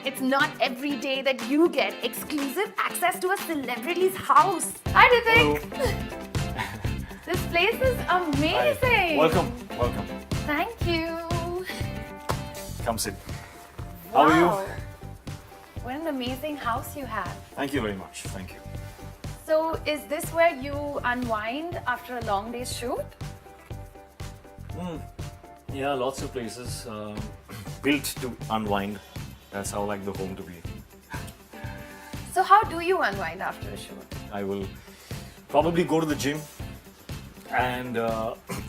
It's not every day that you get exclusive access to a celebrity's house. Hi, Hrithik. This place is amazing. Hi. Welcome. Thank you. Come sit. Wow. How are you? What an amazing house you have. Thank you very much. Thank you. So, is this where you unwind after a long day's shoot? Yeah, lots of places built to unwind. That's how I like the home to be. So, how do you unwind after a shoot? I will probably go to the gym and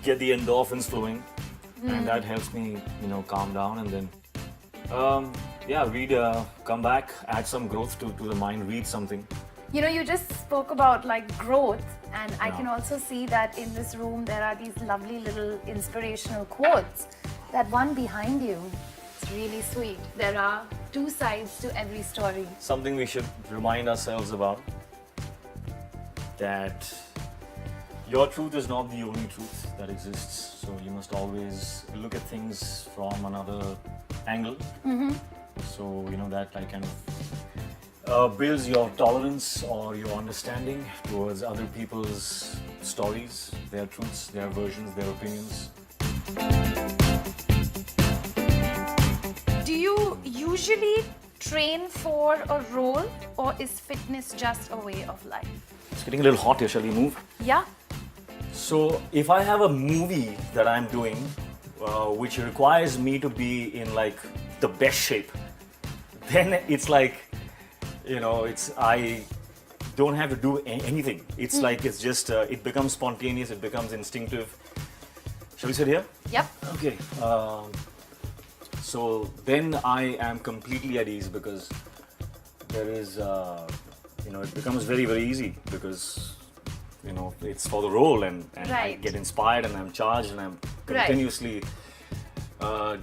get the endorphins flowing, and that helps me, calm down. And then, read, come back, add some growth to the mind, read something. You just spoke about growth, and I can also see that in this room there are these lovely little inspirational quotes. That one behind you, it's really sweet. There are two sides to every story. Something we should remind ourselves about, that your truth is not the only truth that exists. So you must always look at things from another angle. So that kind of builds your tolerance or your understanding towards other people's stories, their truths, their versions, their opinions. Do you usually train for a role, or is fitness just a way of life? It's getting a little hot here, shall we move? Yeah. So if I have a movie that I'm doing which requires me to be in the best shape, then it's I don't have to do anything. It's it's just, it becomes spontaneous, it becomes instinctive. Shall we sit here? Yep. Okay. So then I am completely at ease, because there is, it becomes very, very easy, because, it's for the role, and I Right. get inspired, and I'm charged, and I'm continuously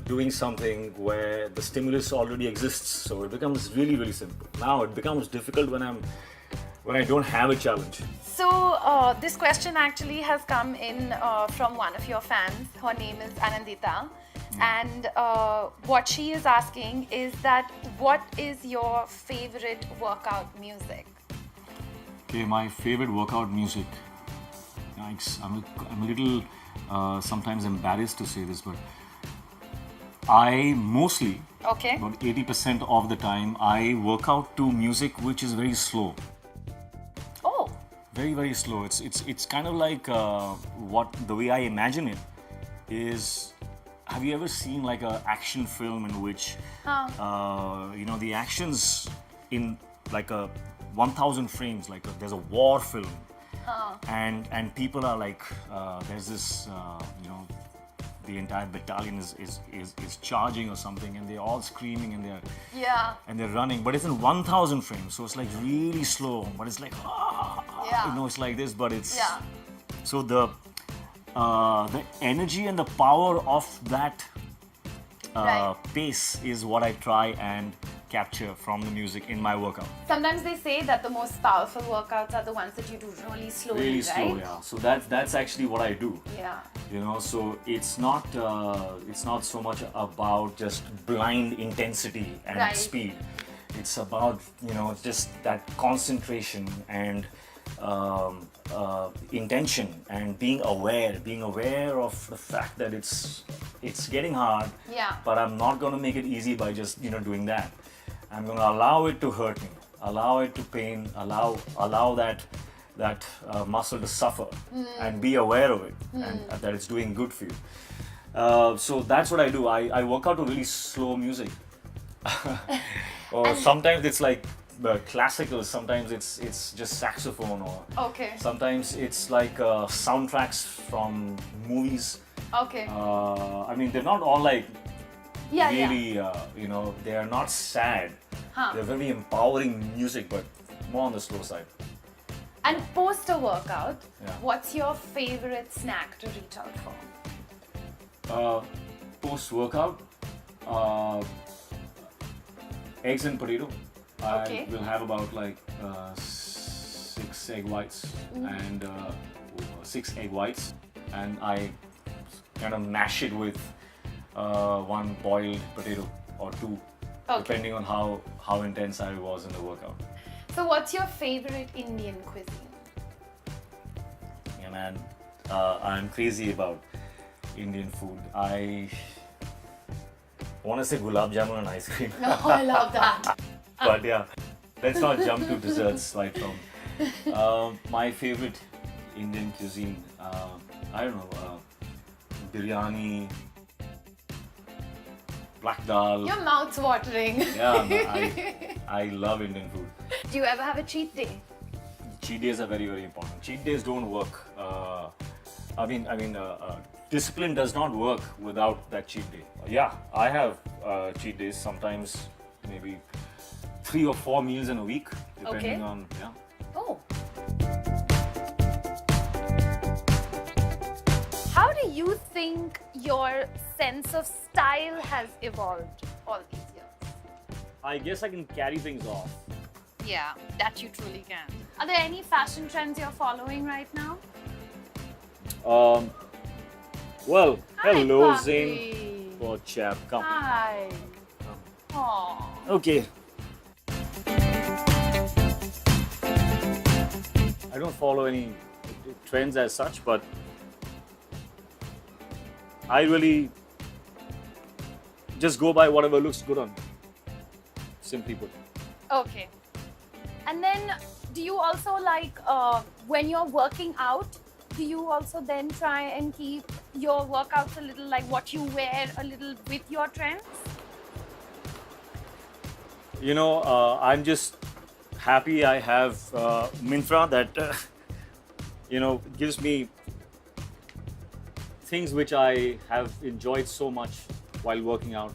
doing something where the stimulus already exists. So it becomes really, really simple. Now it becomes difficult when I don't have a challenge. So this question actually has come in from one of your fans. Her name is Anandita. And what she is asking is that, what is your favorite workout music? Okay, my favorite workout music. I'm a little sometimes embarrassed to say this, but I mostly, about 80% of the time, I work out to music which is very slow. Oh. Very, very slow. It's kind of like the way I imagine it is. Have you ever seen an action film in which the actions in a 1,000 frames, there's a war film, and people are there's this the entire battalion is charging or something, and they're all screaming, and they're running, but it's in 1,000 frames, so it's really slow, but it's it's like this, but it's so the energy and the power of that pace is what I try and capture from the music in my workout. Sometimes they say that the most powerful workouts are the ones that you do really slowly, Really right? slow, yeah. So that's actually what I do. Yeah. So it's not so much about just blind intensity and speed. It's about just that concentration and intention, and being aware of the fact that it's getting hard. Yeah. But I'm not going to make it easy by just doing that. I'm going to allow it to hurt me, allow it to pain, allow that muscle to suffer, and be aware of it, and that it's doing good for you. So that's what I do. I work out to really slow music. Or sometimes it's classical, sometimes it's just saxophone, or sometimes it's soundtracks from movies. They're not all really, they are not sad. They're very empowering music, but more on the slow side. And post a workout, what's your favorite snack to reach out for? Post workout, eggs and potato. I will have about 6 egg whites and 6 egg whites, and I kind of mash it with one boiled potato or two, Okay. depending on how intense I was in the workout. So what's your favorite Indian cuisine? Yeah, man, I'm crazy about Indian food. I want to say gulab jamun and ice cream. No, I love that. But yeah, let's not jump to desserts right from. My favorite Indian cuisine, I don't know, biryani, black dal. Your mouth's watering. Yeah, no, I love Indian food. Do you ever have a cheat day? Cheat days are very, very important. Cheat days don't work. Discipline does not work without that cheat day. Yeah, I have cheat days. Sometimes maybe 3 or 4 meals in a week, depending Okay. on Oh. How do you think your sense of style has evolved all these years? I guess I can carry things off. Yeah, that you truly can. Are there any fashion trends you're following right now? Well, Hi, hello, Papi. Zain. Poor chap, come. Hi. Come. Aww. Okay. I don't follow any trends as such, but I really just go by whatever looks good on me. Simply put. Okay. And then, do you also like when you're working out? Do you also then try and keep your workouts a little like what you wear a little with your trends? You know, I'm just happy I have Myntra that gives me things which I have enjoyed so much while working out.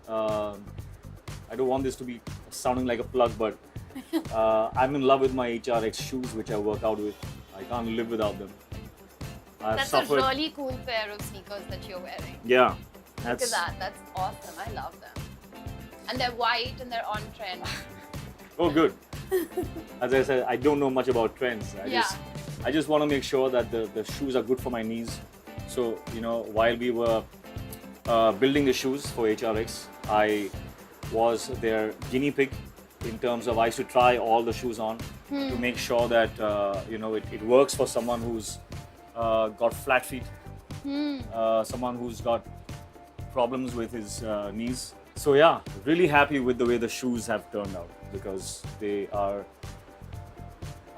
I don't want this to be sounding like a plug, but I'm in love with my HRX shoes, which I work out with. I can't live without them. I've That's suffered. a really cool pair of sneakers that you're wearing. Yeah, Look at that's that. That's awesome. I love them. And they're white and they're on trend. oh good. As I said, I don't know much about trends. Yeah. I just want to make sure that the shoes are good for my knees. So while we were building the shoes for HRX, I was their guinea pig in terms of I used to try all the shoes on to make sure that it works for someone who's got flat feet, someone who's got problems with his knees. So yeah, really happy with the way the shoes have turned out because they are.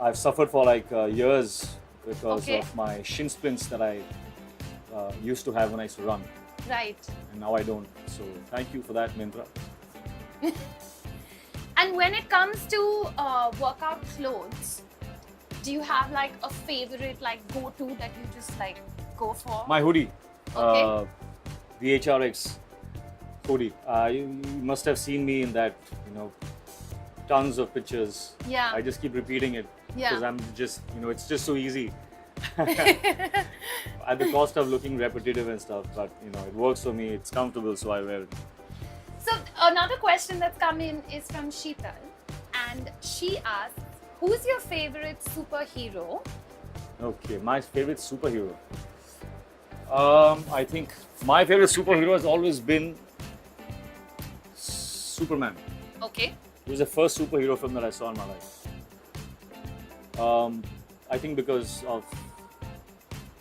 I've suffered for like years because Okay. of my shin splints that I used to have when I used to run, Right. and now I don't. So thank you for that, Myntra. And when it comes to workout clothes, do you have like a favorite like go-to that you just like go for? My hoodie, Okay. the HRX hoodie. You must have seen me in that, tons of pictures. Yeah. I just keep repeating it Yeah. because I'm just, it's just so easy. At the cost of looking repetitive and stuff, but it works for me. It's comfortable, so I wear it. So another question that's come in is from Sheetal, and she asks, who's your favorite superhero? Okay, my favorite superhero. I think my favorite superhero has always been Superman. Okay. He was the first superhero film that I saw in my life. I think because of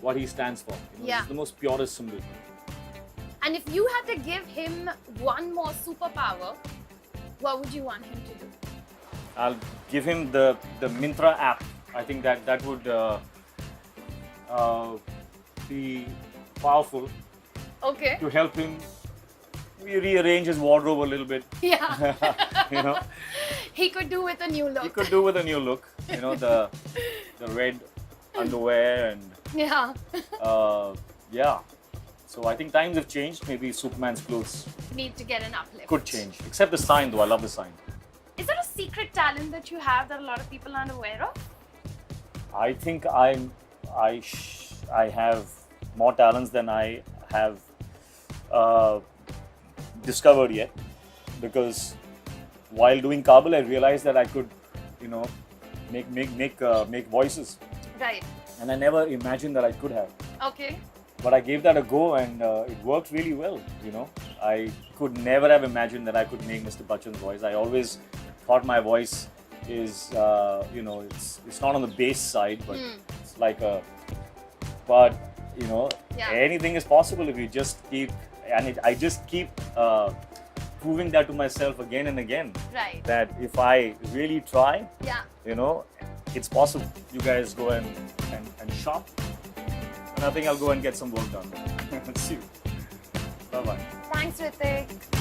what he stands for. Yeah. He's the most purest symbol. And if you had to give him one more superpower, what would you want him to do? I'll give him the Myntra app. I think that would be powerful Okay. to help him rearrange his wardrobe a little bit. Yeah. He could do with a new He look. could do with a new look. The red underwear and Yeah. yeah. So I think times have changed. Maybe Superman's clothes Need to get an uplift. could change. Except the sign, though. I love the sign. Is there a secret talent that you have that a lot of people aren't aware of? I think I have more talents than I have discovered yet. Because while doing Kabul, I realized that I could, make voices, Right. and I never imagined that I could have. Okay. But I gave that a go, and it worked really well. I could never have imagined that I could make Mr. Bachchan's voice. I always thought my voice is, it's not on the bass side, but it's like but anything is possible if you just keep, and I just keep proving that to myself again and again. Right. That if I really try, it's possible. You guys go and shop, and I think I'll go and get some work done. Let's see you. Bye bye. Thanks, Hrithik.